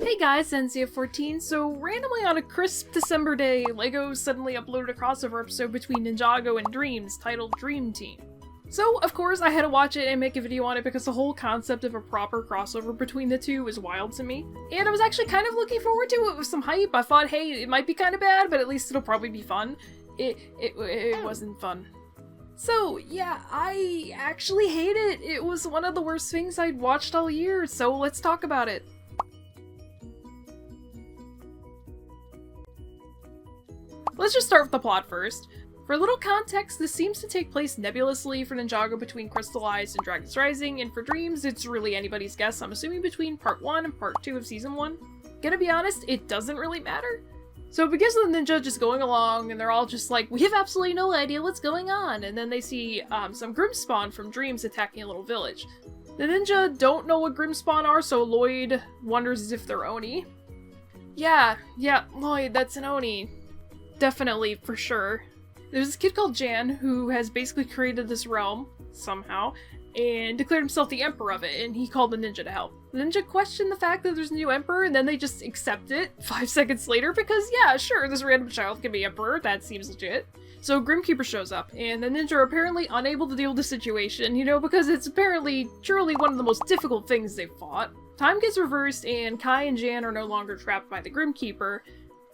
Hey guys, NCF14. So randomly on a crisp December day, LEGO suddenly uploaded a crossover episode between Ninjago and DreamZzz titled Dream Team. So, of course, I had to watch it and make a video on it because the whole concept of a proper crossover between the two was wild to me. And I was actually kind of looking forward to it with some hype. I thought, hey, it might be kind of bad, but at least it'll probably be fun. It wasn't fun. So, yeah, I actually hate it. It was one of the worst things I'd watched all year, so let's talk about it. Let's just start with the plot first. For a little context, this seems to take place nebulously for Ninjago between Crystallized and Dragon's Rising, and for DreamZzz, it's really anybody's guess. I'm assuming between part 1 and part 2 of season 1. Gonna be honest, it doesn't really matter. So it begins with the ninja just going along, and they're all just like, we have absolutely no idea what's going on, and then they see some Grimspawn from DreamZzz attacking a little village. The ninja don't know what Grimspawn are, so Lloyd wonders if they're Oni. Yeah, Lloyd, that's an Oni. Definitely, for sure. There's this kid called Jan who has basically created this realm, somehow, and declared himself the emperor of it, and he called the ninja to help. The ninja questioned the fact that there's a new emperor, and then they just accept it 5 seconds later because, yeah, sure, this random child can be emperor, that seems legit. So Grimkeeper shows up, and the ninja are apparently unable to deal with the situation, you know, because it's apparently truly one of the most difficult things they've fought. Time gets reversed, and Kai and Jan are no longer trapped by the Grimkeeper.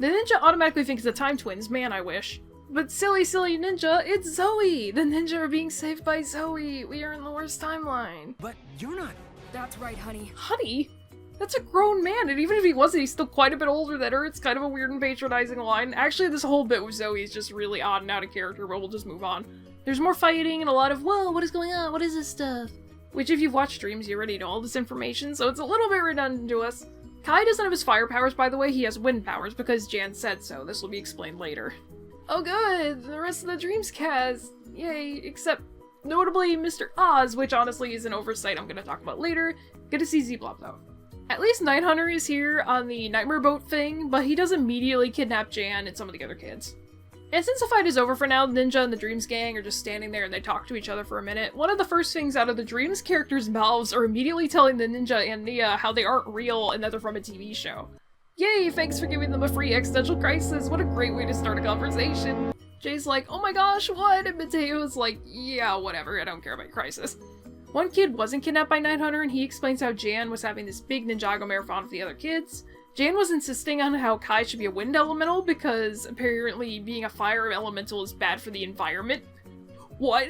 The ninja automatically thinks the Time Twins, man I wish. But silly ninja, it's Zoe! The ninja are being saved by Zoe! We are in the worst timeline. But you're not. That's right, honey. Honey? That's a grown man, and even if he wasn't, he's still quite a bit older than her. It's kind of a weird and patronizing line. Actually, this whole bit with Zoe is just really odd and out of character, but we'll just move on. There's more fighting and a lot of, whoa, what is going on? What is this stuff? Which, if you've watched DreamZzz, you already know all this information, so it's a little bit redundant to us. Kai doesn't have his fire powers, by the way, he has wind powers, because Jan said so. This will be explained later. Oh good, the rest of the DreamZzz cast! Yay, except notably Mr. Oz, which honestly is an oversight I'm gonna talk about later. Good to see Z-Blob though. At least Nighthunter is here on the Nightmare Boat thing, but he does immediately kidnap Jan and some of the other kids. And since the fight is over for now, Ninja and the DreamZzz gang are just standing there and they talk to each other for a minute. One of the first things out of the DreamZzz characters' mouths are immediately telling the ninja and Nia how they aren't real and that they're from a TV show. Yay, thanks for giving them a free existential crisis, what a great way to start a conversation. Jay's like, oh my gosh, what? And Mateo's like, yeah, whatever, I don't care about crisis. One kid wasn't kidnapped by Nighthunter, and he explains how Jan was having this big Ninjago marathon with the other kids. Jan was insisting on how Kai should be a wind elemental because apparently being a fire elemental is bad for the environment. What?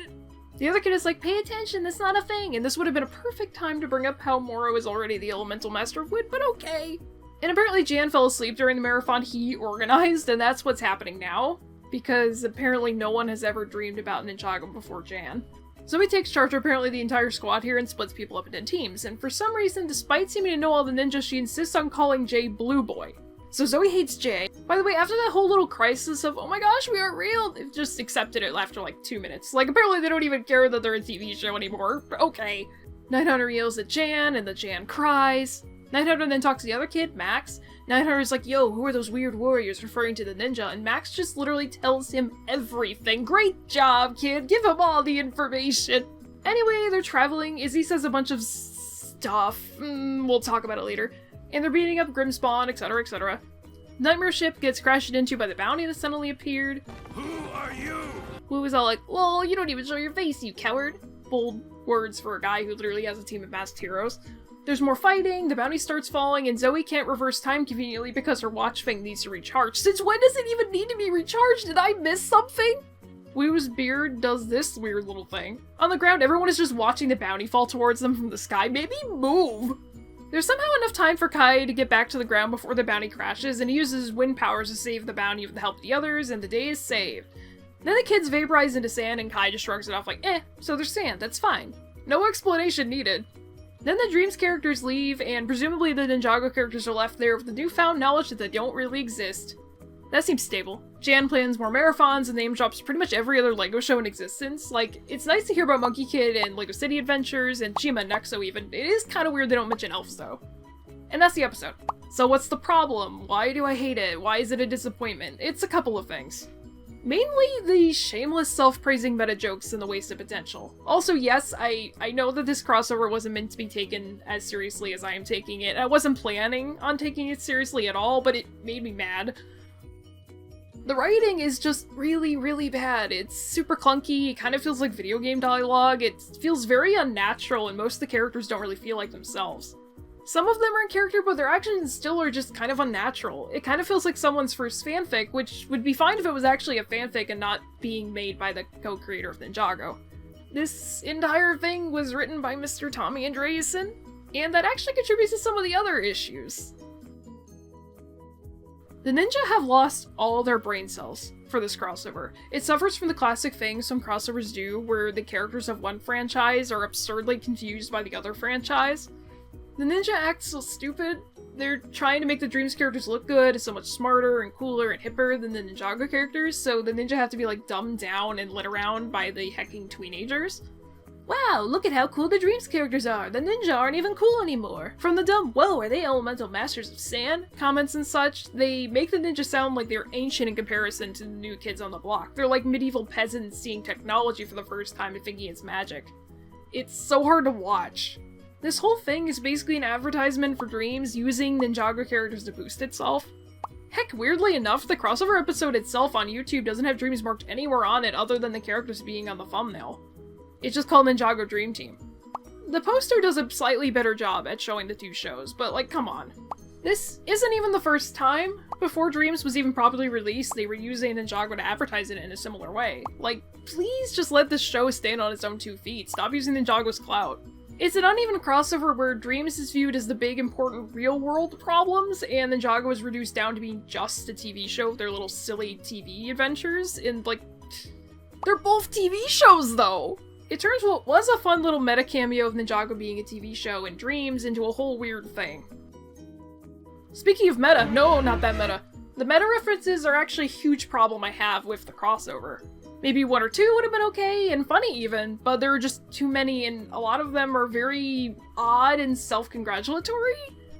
The other kid is like, pay attention, that's not a thing, and this would have been a perfect time to bring up how Moro is already the elemental master of wood, but okay. And apparently Jan fell asleep during the marathon he organized, and that's what's happening now, because apparently no one has ever dreamed about Ninjago before Jan. Zoe takes charge of apparently the entire squad here and splits people up into teams, and for some reason, despite seeming to know all the ninjas, she insists on calling Jay Blue Boy. So Zoe hates Jay. By the way, after that whole little crisis of, oh my gosh, we aren't real, they've just accepted it after like 2 minutes. Like, apparently they don't even care that they're a TV show anymore, but okay. Nighthunter yells at Jan, and the Jan cries. Nighthunter then talks to the other kid, Max. Nighthunter's like, yo, who are those weird warriors, referring to the ninja, and Max just literally tells him everything. Great job, kid! Give him all the information! Anyway, they're traveling, Izzy says a bunch of stuff, we'll talk about it later, and they're beating up Grimspawn, etc, etc. Nightmare ship gets crashed into by the bounty that suddenly appeared. Who are you? Wu was all like, well, you don't even show your face, you coward! Bold words for a guy who literally has a team of masked heroes. There's more fighting, the bounty starts falling, and Zoe can't reverse time conveniently because her watch thing needs to recharge. Since when does it even need to be recharged? Did I miss something? Wu's beard does this weird little thing. On the ground, everyone is just watching the bounty fall towards them from the sky. Maybe move! There's somehow enough time for Kai to get back to the ground before the bounty crashes, and he uses his wind powers to save the bounty with the help of the others, and the day is saved. Then the kids vaporize into sand, and Kai just shrugs it off like, so there's sand, that's fine. No explanation needed. Then the DreamZzz characters leave, and presumably the Ninjago characters are left there with the newfound knowledge that they don't really exist. That seems stable. Jan plans more marathons and name drops pretty much every other LEGO show in existence. Like, it's nice to hear about Monkey Kid and LEGO City Adventures and Chima and Nexo even. It is kind of weird they don't mention elves though. And that's the episode. So what's the problem? Why do I hate it? Why is it a disappointment? It's a couple of things. Mainly the shameless self-praising meta jokes and the wasted potential. Also, yes, I know that this crossover wasn't meant to be taken as seriously as I am taking it. I wasn't planning on taking it seriously at all, but it made me mad. The writing is just really, really bad. It's super clunky, it kind of feels like video game dialogue, it feels very unnatural, and most of the characters don't really feel like themselves. Some of them are in character, but their actions still are just kind of unnatural. It kind of feels like someone's first fanfic, which would be fine if it was actually a fanfic and not being made by the co-creator of Ninjago. This entire thing was written by Mr. Tommy Andreasen, and that actually contributes to some of the other issues. The ninja have lost all their brain cells for this crossover. It suffers from the classic thing some crossovers do, where the characters of one franchise are absurdly confused by the other franchise. The ninja act so stupid. They're trying to make the DreamZzz characters look good, so much smarter and cooler and hipper than the Ninjago characters, so the ninja have to be like dumbed down and led around by the hecking teenagers. Wow, look at how cool the DreamZzz characters are! The ninja aren't even cool anymore! From the dumb, whoa, are they elemental masters of sand? Comments and such, they make the ninja sound like they're ancient in comparison to the new kids on the block. They're like medieval peasants seeing technology for the first time and thinking it's magic. It's so hard to watch. This whole thing is basically an advertisement for DreamZzz using Ninjago characters to boost itself. Heck, weirdly enough, the crossover episode itself on YouTube doesn't have DreamZzz marked anywhere on it other than the characters being on the thumbnail. It's just called Ninjago Dream Team. The poster does a slightly better job at showing the two shows, but like, come on. This isn't even the first time. Before DreamZzz was even properly released, they were using Ninjago to advertise it in a similar way. Like, please just let this show stand on its own 2 feet. Stop using Ninjago's clout. It's an uneven crossover where DreamZzz is viewed as the big, important, real-world problems, and Ninjago is reduced down to being just a TV show with their little silly TV adventures, and like, they're both TV shows though! It turns what was a fun little meta cameo of Ninjago being a TV show and DreamZzz into a whole weird thing. Speaking of meta, no, not that meta. The meta references are actually a huge problem I have with the crossover. Maybe 1 or 2 would have been okay, and funny even, but there are just too many, and a lot of them are very odd and self-congratulatory.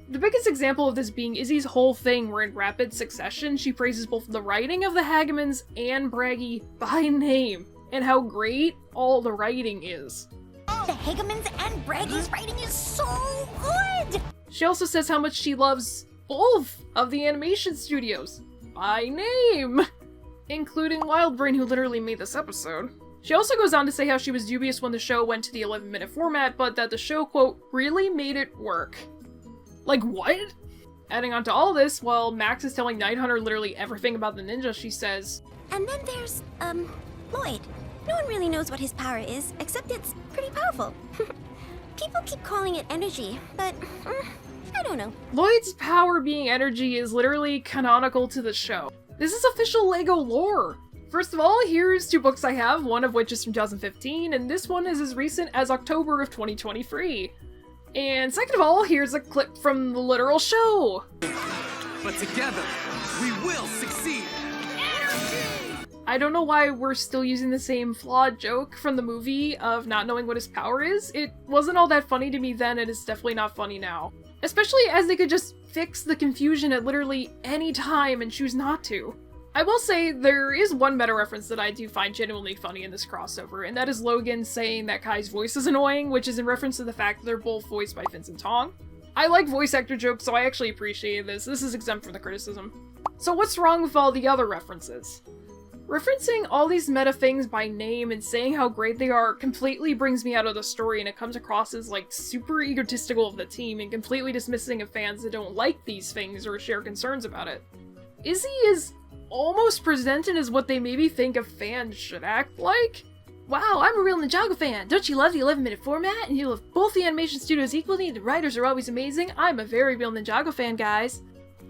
The biggest example of this being Izzy's whole thing where in rapid succession she praises both the writing of the Hagemans and Braggy by name, and how great all the writing is. The Hagemans and Braggy's writing is so good! She also says how much she loves both of the animation studios by name, including Wildbrain, who literally made this episode. She also goes on to say how she was dubious when the show went to the 11-minute format, but that the show, quote, really made it work. Like, what? Adding on to all this, while Max is telling Nighthunter literally everything about the ninja, she says, And then there's, Lloyd. No one really knows what his power is, except it's pretty powerful. People keep calling it energy, but I don't know. Lloyd's power being energy is literally canonical to the show. This is official LEGO lore! First of all, here's 2 books I have, one of which is from 2015, and this one is as recent as October of 2023. And second of all, here's a clip from the literal show! But together, we will succeed! I don't know why we're still using the same flawed joke from the movie of not knowing what his power is. It wasn't all that funny to me then, and it's definitely not funny now. Especially as they could just fix the confusion at literally any time and choose not to. I will say there is one meta reference that I do find genuinely funny in this crossover, and that is Logan saying that Kai's voice is annoying, which is in reference to the fact that they're both voiced by Vincent Tong. I like voice actor jokes, so I actually appreciate this. This is exempt from the criticism. So what's wrong with all the other references? Referencing all these meta things by name and saying how great they are completely brings me out of the story, and it comes across as like super egotistical of the team and completely dismissing of fans that don't like these things or share concerns about it. Izzy is almost presented as what they maybe think a fan should act like. Wow, I'm a real Ninjago fan! Don't you love the 11-minute format? And you love both the animation studios equally, and the writers are always amazing? I'm a very real Ninjago fan, guys.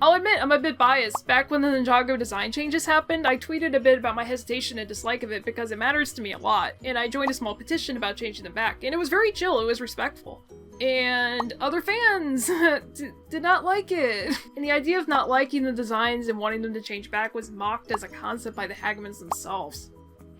I'll admit, I'm a bit biased. Back when the Ninjago design changes happened, I tweeted a bit about my hesitation and dislike of it because it matters to me a lot, and I joined a small petition about changing them back, and it was very chill, it was respectful. And other fans did not like it. And the idea of not liking the designs and wanting them to change back was mocked as a concept by the Hagemans themselves.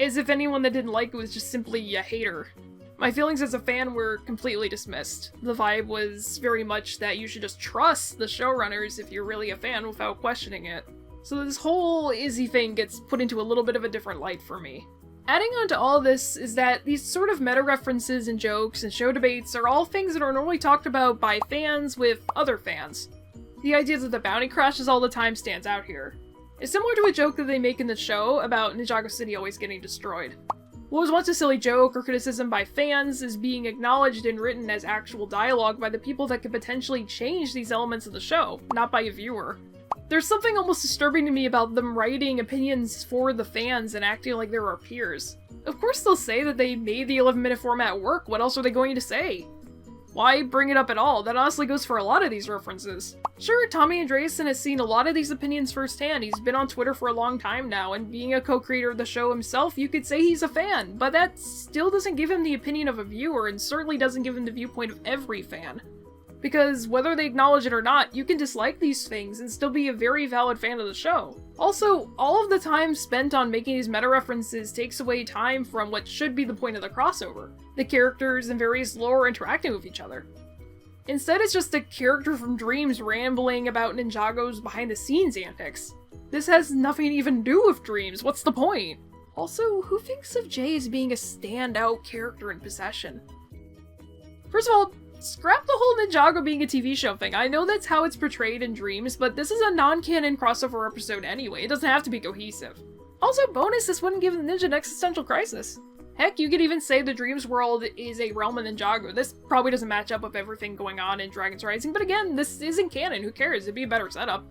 As if anyone that didn't like it was just simply a hater. My feelings as a fan were completely dismissed. The vibe was very much that you should just trust the showrunners if you're really a fan without questioning it. So this whole Izzy thing gets put into a little bit of a different light for me. Adding on to all this is that these sort of meta references and jokes and show debates are all things that are normally talked about by fans with other fans. The idea that the bounty crashes all the time stands out here. It's similar to a joke that they make in the show about Ninjago City always getting destroyed. What was once a silly joke or criticism by fans is being acknowledged and written as actual dialogue by the people that could potentially change these elements of the show, not by a viewer. There's something almost disturbing to me about them writing opinions for the fans and acting like they're our peers. Of course they'll say that they made the 11-minute format work, what else are they going to say? Why bring it up at all? That honestly goes for a lot of these references. Sure, Tommy Andreasen has seen a lot of these opinions firsthand. He's been on Twitter for a long time now, and being a co-creator of the show himself, you could say he's a fan, but that still doesn't give him the opinion of a viewer, and certainly doesn't give him the viewpoint of every fan. Because whether they acknowledge it or not, you can dislike these things and still be a very valid fan of the show. Also, all of the time spent on making these meta-references takes away time from what should be the point of the crossover. The characters and various lore interacting with each other. Instead, it's just a character from Dreams rambling about Ninjago's behind-the-scenes antics. This has nothing to even do with Dreams, what's the point? Also, who thinks of Jay as being a standout character in Possession? First of all, scrap the whole Ninjago being a TV show thing. I know that's how it's portrayed in Dreams, but this is a non-canon crossover episode anyway. It doesn't have to be cohesive. Also, bonus, this wouldn't give the ninja an existential crisis. Heck, you could even say the Dreams world is a realm of Ninjago. This probably doesn't match up with everything going on in Dragon's Rising, but again, this isn't canon. Who cares? It'd be a better setup.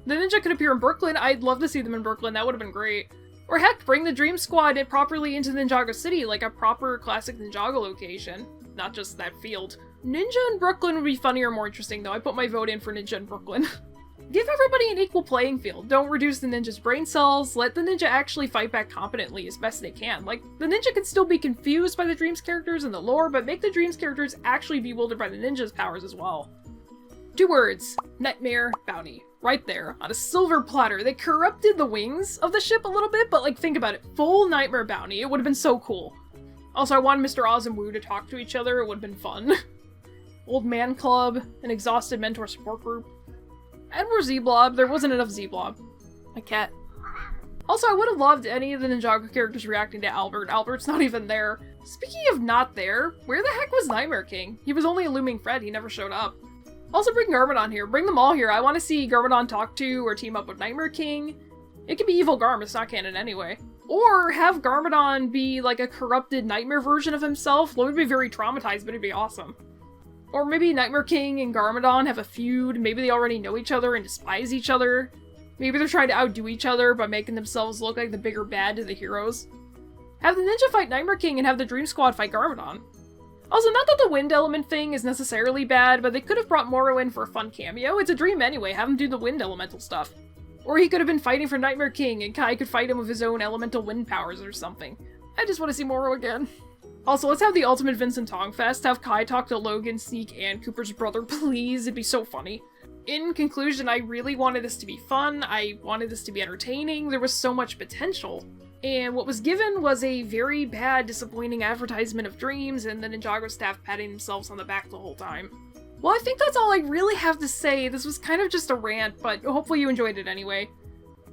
The ninja could appear in Brooklyn. I'd love to see them in Brooklyn. That would have been great. Or heck, bring the Dream Squad properly into Ninjago City, like a proper classic Ninjago location. Not just that field. Ninja in Brooklyn would be funnier and more interesting, though. I put my vote in for Ninja in Brooklyn. Give everybody an equal playing field. Don't reduce the ninja's brain cells. Let the ninja actually fight back competently as best they can. Like, the ninja can still be confused by the Dreams characters and the lore, but make the Dreams characters actually bewildered by the ninja's powers as well. 2 words. Nightmare bounty. Right there, on a silver platter. They corrupted the wings of the ship a little bit, but like, think about it. Full nightmare bounty. It would have been so cool. Also, I wanted Mr. Oz and Wu to talk to each other. It would have been fun. Old Man Club, an exhausted mentor support group. And more Z-Blob. There wasn't enough Z-Blob. My cat. Also, I would have loved any of the Ninjago characters reacting to Albert. Albert's not even there. Speaking of not there, where the heck was Nightmare King? He was only a looming threat. He never showed up. Also, bring Garmadon here. Bring them all here. I want to see Garmadon talk to or team up with Nightmare King. It could be Evil Garm. It's not canon anyway. Or have Garmadon be like a corrupted Nightmare version of himself. Well, it would be very traumatized, but it'd be awesome. Or maybe Nightmare King and Garmadon have a feud. Maybe they already know each other and despise each other. Maybe they're trying to outdo each other by making themselves look like the bigger bad to the heroes. Have the ninja fight Nightmare King and have the Dream Squad fight Garmadon. Also, not that the wind element thing is necessarily bad, but they could have brought Moro in for a fun cameo. It's a dream anyway, have him do the wind elemental stuff. Or he could have been fighting for Nightmare King and Kai could fight him with his own elemental wind powers or something. I just want to see Moro again. Also, let's have the ultimate Vincent Tong Fest, have Kai talk to Logan, Sneak, and Cooper's brother, please, it'd be so funny. In conclusion, I really wanted this to be fun, I wanted this to be entertaining, there was so much potential. And what was given was a very bad, disappointing advertisement of Dreams and the Ninjago staff patting themselves on the back the whole time. Well, I think that's all I really have to say. This was kind of just a rant, but hopefully you enjoyed it anyway.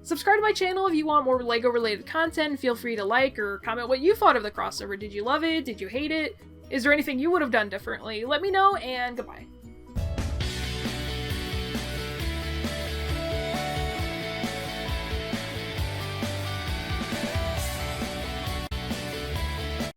Subscribe to my channel if you want more LEGO-related content. Feel free to like or comment what you thought of the crossover. Did you love it? Did you hate it? Is there anything you would have done differently? Let me know, and goodbye.